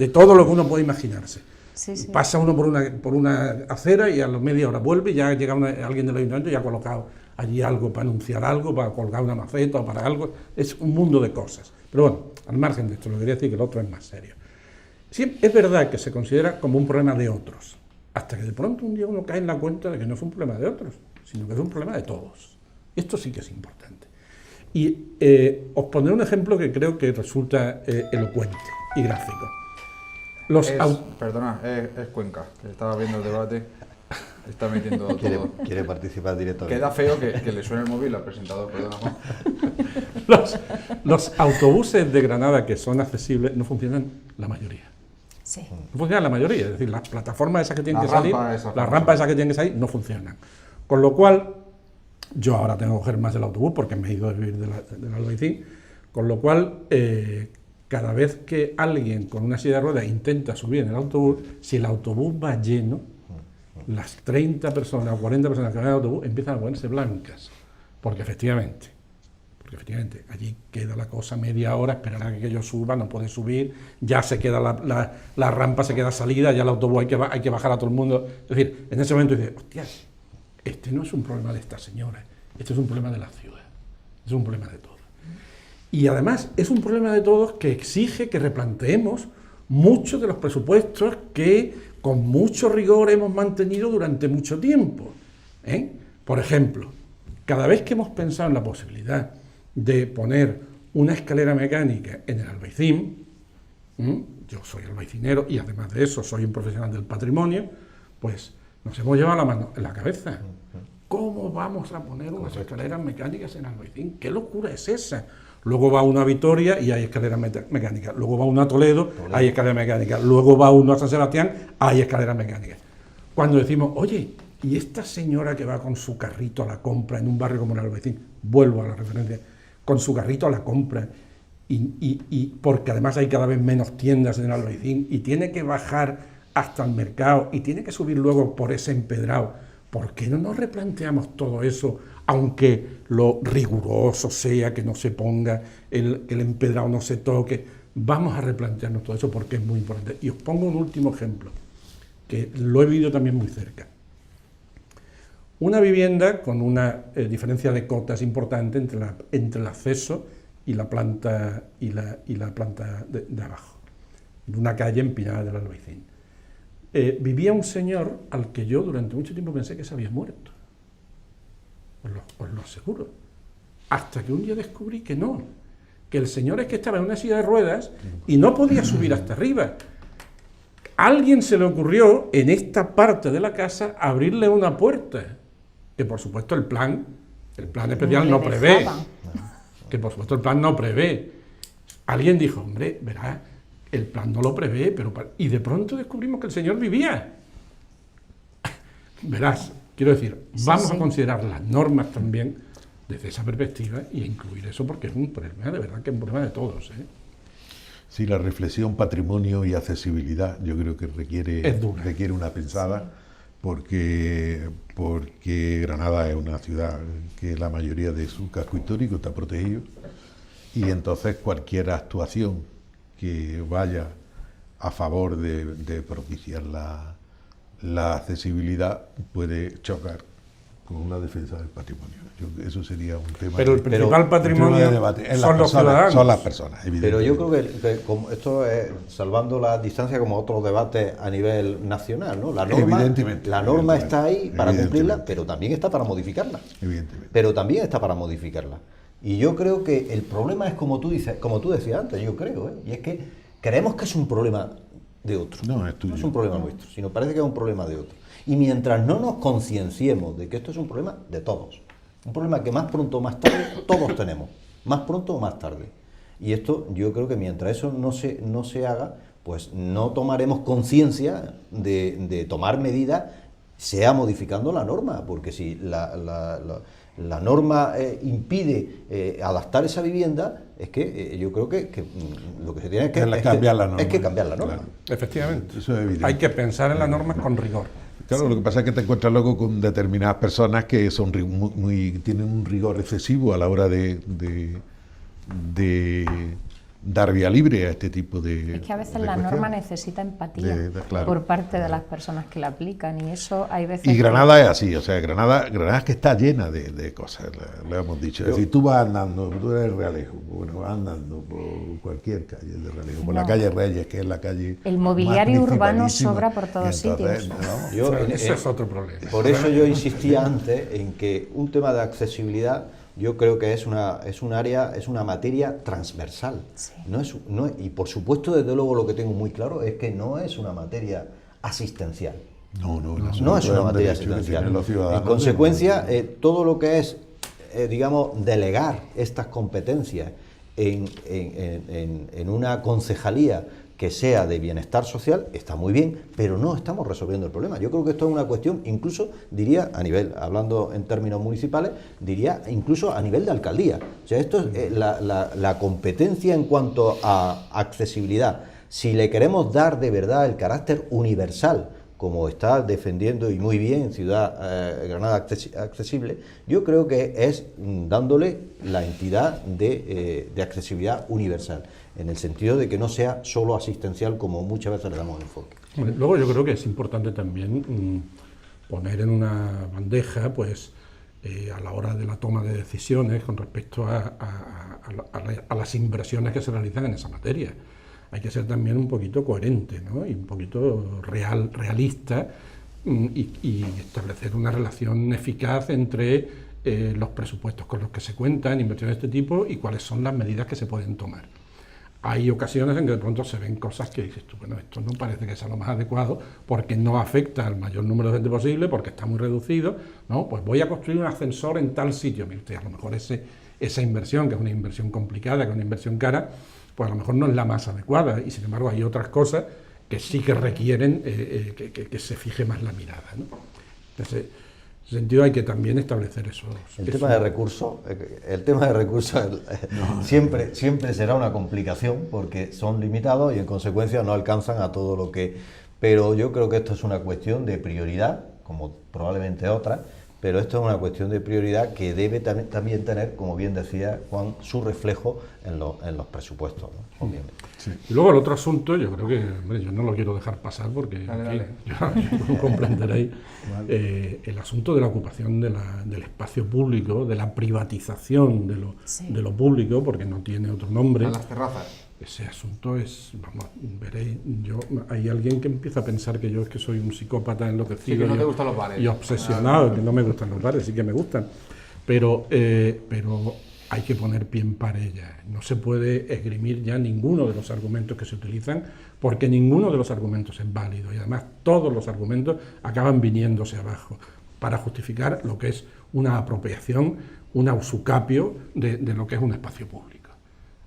todo lo que uno puede imaginarse. Sí, sí. Pasa uno por una acera y a la media hora vuelve y ya llega alguien del ayuntamiento y ya ha colocado allí algo para anunciar algo, para colgar una maceta o para algo. Es un mundo de cosas. Pero bueno, al margen de esto, lo quería decir que el otro es más serio. Sí, es verdad que se considera como un problema de otros, hasta que de pronto un día uno cae en la cuenta de que no es un problema de otros, sino que es un problema de todos. Esto sí que es importante. Y os pondré un ejemplo que creo que resulta elocuente y gráfico. Perdona, es Cuenca, que estaba viendo el debate, está metiendo todo. Quiere participar directamente. Queda feo que le suene el móvil al presentador, perdona, Juan. Los autobuses de Granada que son accesibles no funcionan la mayoría. Sí. No funcionan la mayoría, es decir, las plataformas esas que tienen La que salir, rampa esa las rampas esas que tienen que salir no funcionan. Con lo cual, yo ahora tengo que coger más el autobús porque me he ido a vivir del Albaicín, con lo cual, cada vez que alguien con una silla de ruedas intenta subir en el autobús, si el autobús va lleno, las 30 personas o 40 personas que van en el autobús empiezan a ponerse blancas, porque efectivamente, allí queda la cosa media hora, esperar a que yo suba, no puede subir, ya se queda la rampa, se queda salida, ya el autobús hay que bajar a todo el mundo. Es decir, en ese momento dices, hostia, este no es un problema de esta señora, este es un problema de la ciudad, es un problema de todos. Y además es un problema de todos que exige que replanteemos muchos de los presupuestos que con mucho rigor hemos mantenido durante mucho tiempo. Por ejemplo, cada vez que hemos pensado en la posibilidad de poner una escalera mecánica en el Albaicín, yo soy albaicinero y además de eso soy un profesional del patrimonio, pues nos hemos llevado la mano en la cabeza. ¿Cómo vamos a poner unas escaleras mecánicas en Albaicín? ¿Qué locura es esa? Luego va uno a Vitoria y hay escaleras mecánicas. Luego va uno a Toledo, hay escaleras mecánicas. Luego va uno a San Sebastián, hay escaleras mecánicas. Cuando decimos, oye, ¿y esta señora que va con su carrito a la compra en un barrio como el Albaicín? Vuelvo a la referencia. Con su carrito a la compra. Y porque además hay cada vez menos tiendas en el Albaicín y tiene que bajar hasta el mercado y tiene que subir luego por ese empedrado. ¿Por qué no nos replanteamos todo eso, aunque lo riguroso sea que no se ponga, que el empedrado no se toque? Vamos a replantearnos todo eso porque es muy importante. Y os pongo un último ejemplo, que lo he vivido también muy cerca. Una vivienda con una diferencia de cotas importante entre el acceso y la planta, de abajo, en una calle empinada del Albaicín. Vivía un señor al que yo durante mucho tiempo pensé que se había muerto. Os lo aseguro. Hasta que un día descubrí que no, que el señor es que estaba en una silla de ruedas y no podía subir hasta arriba. A alguien se le ocurrió en esta parte de la casa abrirle una puerta, que por supuesto el plan especial no prevé. Que por supuesto el plan no prevé. Alguien dijo, hombre, verás, el plan no lo prevé, y de pronto descubrimos que el señor vivía. Verás, quiero decir, vamos a considerar las normas también desde esa perspectiva y a incluir eso porque es un problema, de verdad que es un problema de todos. Sí, la reflexión patrimonio y accesibilidad yo creo que requiere una pensada porque Granada es una ciudad que la mayoría de su casco histórico está protegido y entonces cualquier actuación que vaya a favor de propiciar la accesibilidad puede chocar con una defensa del patrimonio. Eso sería un tema. Pero el principal patrimonio de debate. son los ciudadanos. Son las personas, evidentemente. Pero yo creo que como esto es, salvando la distancia, como otros debates a nivel nacional, ¿no? La norma está ahí para cumplirla, pero también está para modificarla. Evidentemente. Y yo creo que el problema es como tú decías antes, yo creo, y es que creemos que es un problema de otro. No es un problema nuestro, sino parece que es un problema de otro. Y mientras no nos concienciemos de que esto es un problema de todos, un problema que más pronto o más tarde todos tenemos, más pronto o más tarde. Y esto yo creo que mientras eso no se haga, pues no tomaremos conciencia de tomar medidas, sea modificando la norma, porque si la norma impide adaptar esa vivienda, es que yo creo que lo que se tiene es cambiar la norma. Claro. Efectivamente. Eso es evidente. Hay que pensar en las normas con rigor. Claro, lo que pasa es que te encuentras luego con determinadas personas que son tienen un rigor excesivo a la hora de dar vía libre a este tipo de... Es que a veces la norma necesita empatía por parte de las personas que la aplican y eso hay veces... Y Granada es así, o sea, Granada es que está llena de cosas, lo hemos dicho. Es decir, tú vas andando, tú eres Realejo, bueno, vas andando por cualquier calle de Realejo, por la calle Reyes, que es la calle... El mobiliario urbano sobra por todos sitios. Ese es otro problema. Por eso yo insistía antes en que un tema de accesibilidad yo creo que es una materia transversal. Sí. Y por supuesto, desde luego, lo que tengo muy claro es que no es una materia asistencial. No es una materia asistencial. En consecuencia, todo lo que es, digamos, delegar estas competencias en una concejalía que sea de bienestar social, está muy bien, pero no estamos resolviendo el problema. Yo creo que esto es una cuestión, incluso, diría, a nivel, hablando en términos municipales, diría incluso a nivel de alcaldía. O sea, esto es la competencia en cuanto a accesibilidad. Si le queremos dar de verdad el carácter universal, como está defendiendo y muy bien Ciudad Granada Accesible, yo creo que es dándole la entidad de accesibilidad universal, en el sentido de que no sea solo asistencial como muchas veces le damos enfoque. Luego yo creo que es importante también poner en una bandeja, pues, a la hora de la toma de decisiones con respecto a las inversiones que se realizan en esa materia. Hay que ser también un poquito coherente, ¿no? Y un poquito realista y establecer una relación eficaz entre los presupuestos con los que se cuentan, inversiones de este tipo, y cuáles son las medidas que se pueden tomar. Hay ocasiones en que de pronto se ven cosas que dices tú, bueno, esto no parece que sea lo más adecuado porque no afecta al mayor número de gente posible, porque está muy reducido, ¿no? Pues voy a construir un ascensor en tal sitio. Mire usted, a lo mejor esa inversión, que es una inversión complicada, que es una inversión cara, pues a lo mejor no es la más adecuada, y sin embargo hay otras cosas que sí que requieren que se fije más la mirada, ¿no? Entonces, en ese sentido hay que también establecer eso. El tema de recursos siempre será una complicación porque son limitados y en consecuencia no alcanzan a todo lo que... Pero yo creo que esto es una cuestión de prioridad, como probablemente otra, pero esto es una cuestión de prioridad que debe también tener, como bien decía Juan, su reflejo en los presupuestos, ¿no? Obviamente. Sí. Y luego el otro asunto, yo creo que, hombre, yo no lo quiero dejar pasar porque dale. Yo comprenderéis, el asunto de la ocupación del espacio público, de la privatización de lo público, porque no tiene otro nombre. A las terrazas. Ese asunto es, vamos, veréis, hay alguien que empieza a pensar que yo es que soy un psicópata enloquecido. Sí, que no te gustan los bares. Y obsesionado, que no me gustan los bares, sí que me gustan. Pero hay que poner pie en pared ya. No se puede esgrimir ya ninguno de los argumentos que se utilizan, porque ninguno de los argumentos es válido. Y además todos los argumentos acaban viniéndose abajo para justificar lo que es una apropiación, un usucapio de lo que es un espacio público.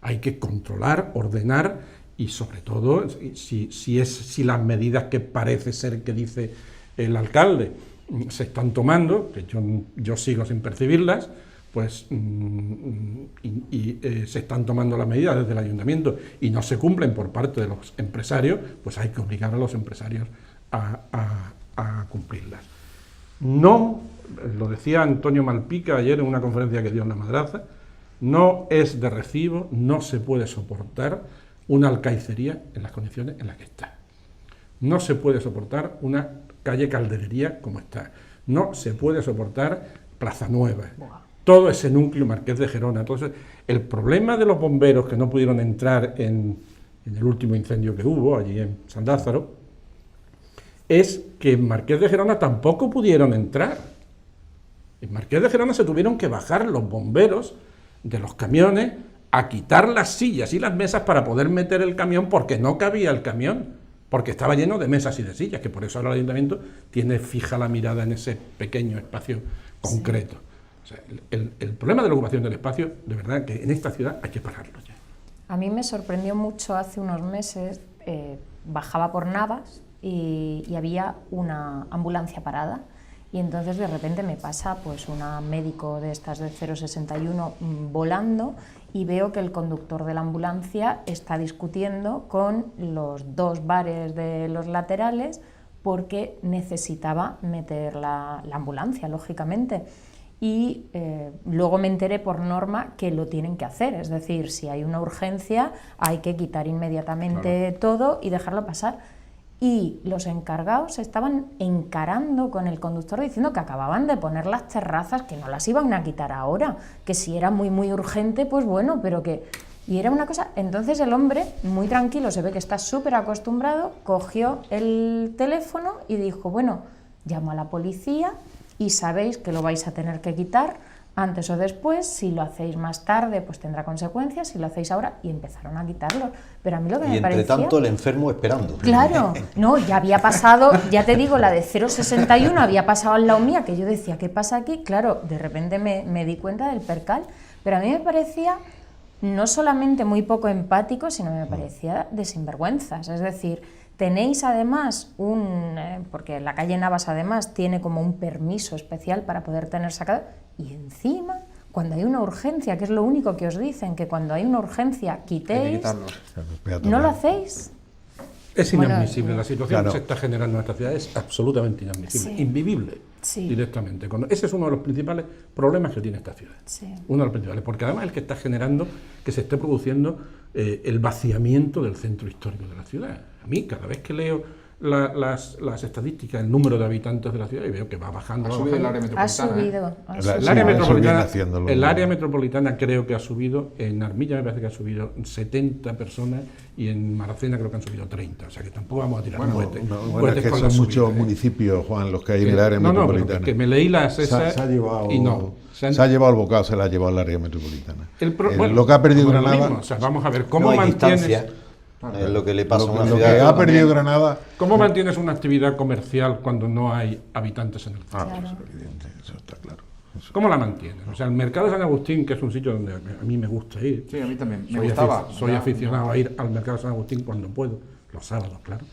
Hay que controlar, ordenar y, sobre todo, si las medidas que parece ser que dice el alcalde se están tomando, que yo sigo sin percibirlas, pues se están tomando las medidas desde el ayuntamiento y no se cumplen por parte de los empresarios, pues hay que obligar a los empresarios a cumplirlas. No, lo decía Antonio Malpica ayer en una conferencia que dio en La Madraza, no es de recibo, no se puede soportar una alcaicería en las condiciones en las que está. No se puede soportar una calle Calderería como está. No se puede soportar Plaza Nueva. Todo ese núcleo Marqués de Gerona. Entonces, el problema de los bomberos que no pudieron entrar en el último incendio que hubo allí en San Lázaro es que en Marqués de Gerona tampoco pudieron entrar. En Marqués de Gerona se tuvieron que bajar los bomberos de los camiones a quitar las sillas y las mesas para poder meter el camión porque no cabía el camión, porque estaba lleno de mesas y de sillas, que por eso ahora el ayuntamiento tiene fija la mirada en ese pequeño espacio concreto. O sea, el problema de la ocupación del espacio, de verdad que en esta ciudad hay que pararlo ya. A mí me sorprendió mucho hace unos meses, bajaba por Navas y había una ambulancia parada. Y entonces de repente me pasa pues una médico de estas de 061 volando y veo que el conductor de la ambulancia está discutiendo con los dos bares de los laterales porque necesitaba meter la ambulancia, lógicamente. Y luego me enteré por norma que lo tienen que hacer, es decir, si hay una urgencia hay que quitar inmediatamente todo y dejarlo pasar. Y los encargados estaban encarando con el conductor diciendo que acababan de poner las terrazas, que no las iban a quitar ahora, que si era muy muy urgente, pues bueno, pero que... Y era una cosa... Entonces el hombre, muy tranquilo, se ve que está súper acostumbrado, cogió el teléfono y dijo, bueno, llamo a la policía y sabéis que lo vais a tener que quitar antes o después, si lo hacéis más tarde, pues tendrá consecuencias, si lo hacéis ahora, y empezaron a quitarlo. Pero a mí lo que Y me entre parecía... tanto el enfermo esperando. Claro, no, ya había pasado, ya te digo, la de 0,61 había pasado al lado mía, que yo decía, ¿qué pasa aquí? Claro, de repente me di cuenta del percal, pero a mí me parecía no solamente muy poco empático, sino me parecía de sinvergüenzas, es decir, tenéis además porque la calle Navas además tiene como un permiso especial para poder tener sacado, y encima, cuando hay una urgencia, que es lo único que os dicen, que cuando hay una urgencia quitéis, ¿no lo hacéis? Es inadmisible, Bueno, la situación claro. que se está generando en esta ciudad es absolutamente inadmisible, Sí. invivible Sí. directamente. Ese es uno de los principales problemas que tiene esta ciudad. Sí. Uno de los principales, porque además es el que está generando que se esté produciendo el vaciamiento del centro histórico de la ciudad. A mí, cada vez que leo las estadísticas, el número de habitantes de la ciudad, y veo que va bajando. Ha va subido el bajando. área Ha metropolitana. subido. La- El Sí, área eso viene metropolitana, haciéndolo. el área metropolitana creo que ha subido, en Armilla me parece que ha subido 70 personas y en Maracena creo que han subido 30, o sea que tampoco vamos a tirar Bueno, cohetes, bueno, cohetes es que con son la muchos subida, municipios, Juan, los que hay en el área no, pero metropolitana. que me leí las esas se ha llevado, y no. se ha llevado el bocado, se la ha llevado el área metropolitana. Bueno, lo que ha perdido como es lo Granada, mismo, o sea, vamos a ver, ¿cómo No hay mantienes, distancia, es lo que le pasa a una lo ciudad. que ha perdido Granada, ¿cómo mantienes una actividad comercial cuando no hay habitantes en el centro? Claro. eso es evidente, eso está claro. ¿Cómo la mantienes? O sea, el mercado de San Agustín, que es un sitio donde a mí me gusta ir, Sí, a mí también. Me soy, gustaba. soy Ya, aficionado a ir al mercado de San Agustín cuando puedo, los sábados, claro.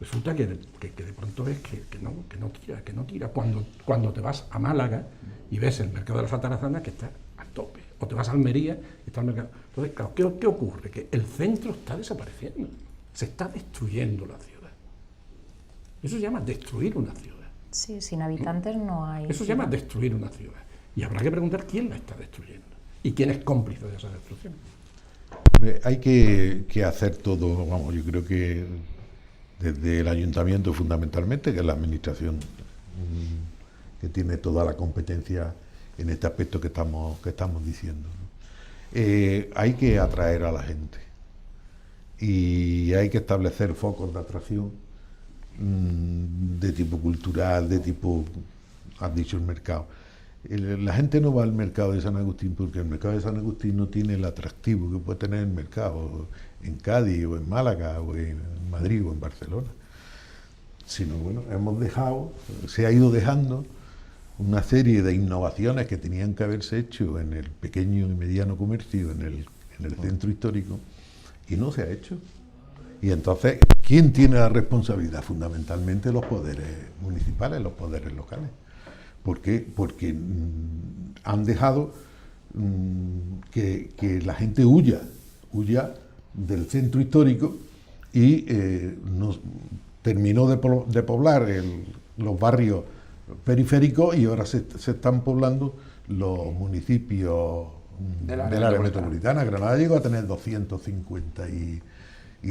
Resulta que de pronto ves que no tira. Cuando te vas a Málaga y ves el mercado de las Atarazanas que está a tope, o te vas a Almería y está el mercado. Entonces, claro, ¿qué ocurre? Que el centro está desapareciendo, se está destruyendo la ciudad. Eso se llama destruir una ciudad. Sí, sin habitantes no hay. Eso se llama destruir una ciudad. Y habrá que preguntar quién la está destruyendo y quién es cómplice de esa destrucción. Hay que hacer todo, vamos, yo creo que desde el ayuntamiento fundamentalmente, que es la administración que tiene toda la competencia en este aspecto que estamos diciendo, ¿no? Hay que atraer a la gente y hay que establecer focos de atracción de tipo cultural, de tipo, has dicho, el mercado. La gente no va al mercado de San Agustín porque el mercado de San Agustín no tiene el atractivo que puede tener el mercado en Cádiz o en Málaga o en Madrid o en Barcelona, sino bueno, se ha ido dejando una serie de innovaciones que tenían que haberse hecho en el pequeño y mediano comercio, en el centro histórico, y no se ha hecho. Y entonces, ¿quién tiene la responsabilidad? Fundamentalmente los poderes municipales, los poderes locales. ¿Por qué? Porque han dejado que la gente huya del centro histórico y terminó de poblar los barrios periféricos y ahora se están poblando los municipios del área metropolitana. Granada llegó a tener 250 y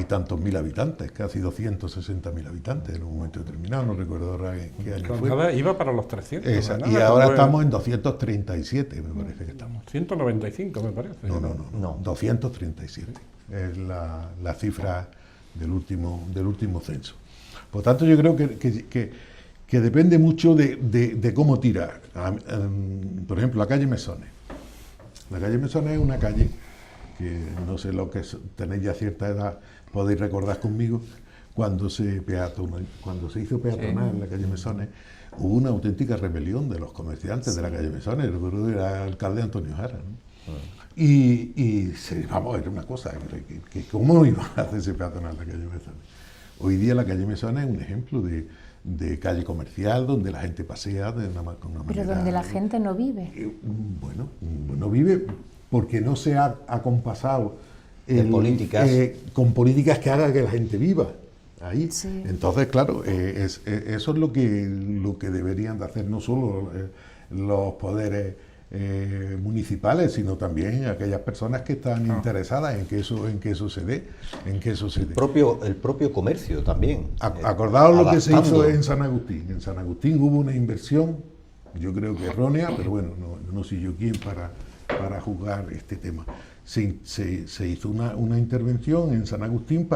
tantos mil habitantes, casi 260.000 habitantes en un momento determinado, no recuerdo ahora qué año fue. Granada iba para los 300. Y ahora estamos en 237, me parece que estamos. 195, me parece. No, 237 es la cifra del último censo. Por tanto, yo creo que depende mucho de cómo tira. Por ejemplo, la calle Mesones. La calle Mesones es una calle que no sé lo que tenéis ya cierta edad, podéis recordar conmigo, cuando se hizo peatonal en la calle Mesones, hubo una auténtica rebelión de los comerciantes de la calle Mesones, recuerdo que era el alcalde Antonio Jara, ¿no? Vamos, era una cosa, que ¿cómo iba a hacerse peatonal la calle Mesones? Hoy día la calle Mesones es un ejemplo de calle comercial donde la gente pasea con una manera... Pero donde la gente no vive. Bueno, no vive porque no se ha acompasado con políticas que hagan que la gente viva ahí. Sí. Entonces, claro, eso es lo que deberían de hacer no solo los poderes municipales, sino también aquellas personas que están interesadas en que eso se dé, El propio comercio también. Acordaos lo que se adaptando. hizo en San Agustín. En San Agustín hubo una inversión, yo creo que errónea, pero bueno, no soy yo quien para juzgar este tema. Se hizo una intervención en San Agustín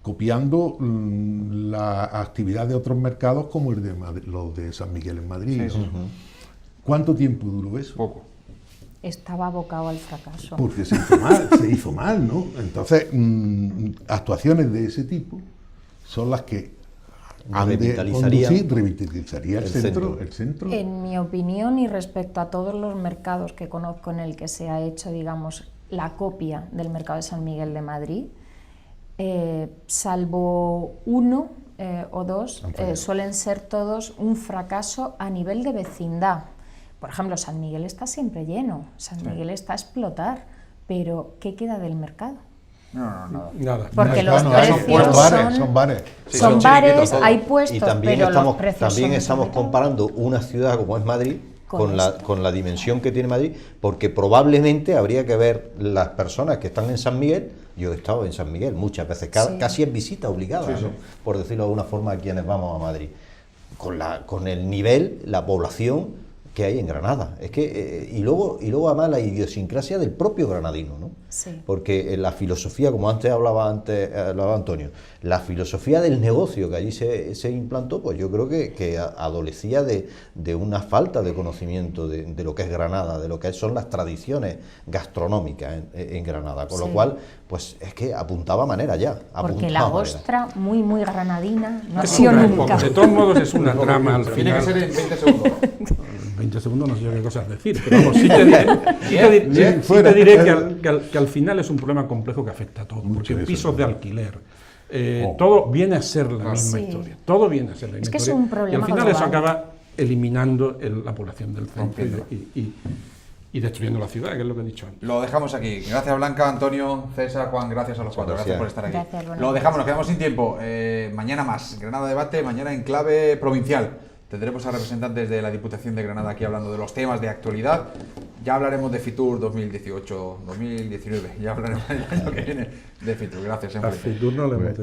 copiando la actividad de otros mercados como los de San Miguel en Madrid. Sí. ¿Cuánto tiempo duró eso? Poco. estaba abocado al fracaso. Porque se hizo mal, ¿no? Entonces, actuaciones de ese tipo son las que han de revitalizaría el centro. En mi opinión, y respecto a todos los mercados que conozco en el que se ha hecho, digamos, la copia del mercado de San Miguel de Madrid, salvo uno o dos, suelen ser todos un fracaso a nivel de vecindad. Por ejemplo, San Miguel está siempre lleno, San Miguel está a explotar, pero ¿qué queda del mercado? No, Nada. Porque los Son bares. Sí, son bares, hay puestos, Y también pero los precios también son estamos desorbitados. comparando una ciudad como es Madrid Con con la dimensión que tiene Madrid, porque probablemente habría que ver las personas que están en San Miguel. Yo he estado en San Miguel muchas veces, casi es visita obligada, ¿no? Por decirlo de alguna forma, a quienes vamos a Madrid. Con el nivel, la población que hay en Granada. Es que y luego además la idiosincrasia del propio granadino, ¿no? Sí. Porque la filosofía, como hablaba Antonio, la filosofía del negocio que allí se implantó, pues yo creo que adolecía de una falta de conocimiento de lo que es Granada, de lo que son las tradiciones gastronómicas en Granada, con lo cual, pues es que apuntaba manera ya. Porque la ostra, muy granadina, no ha Es sido una- nunca. De todos modos es una trama al Tiene que final. ser en 20 segundos. 20 segundos no sé yo qué cosas decir, pero vamos, sí te diré que al final es un problema complejo que afecta a todo, porque pisos de alquiler, todo viene a ser la misma historia, todo viene a ser la misma que es historia, un problema y al final eso global. acaba eliminando la población del centro y destruyendo la ciudad, que es lo que he dicho antes. Lo dejamos aquí. Gracias Blanca, Antonio, César, Juan, gracias a los cuatro. Gracias por estar aquí. Gracias, buenas Lo dejamos, nos quedamos sin tiempo. Mañana más, Granada Debate, mañana en clave provincial. Tendremos a representantes de la Diputación de Granada aquí hablando de los temas de actualidad. Ya hablaremos de Fitur 2018-2019. Ya hablaremos el año que viene de Fitur. Gracias. A Fitur no le hemos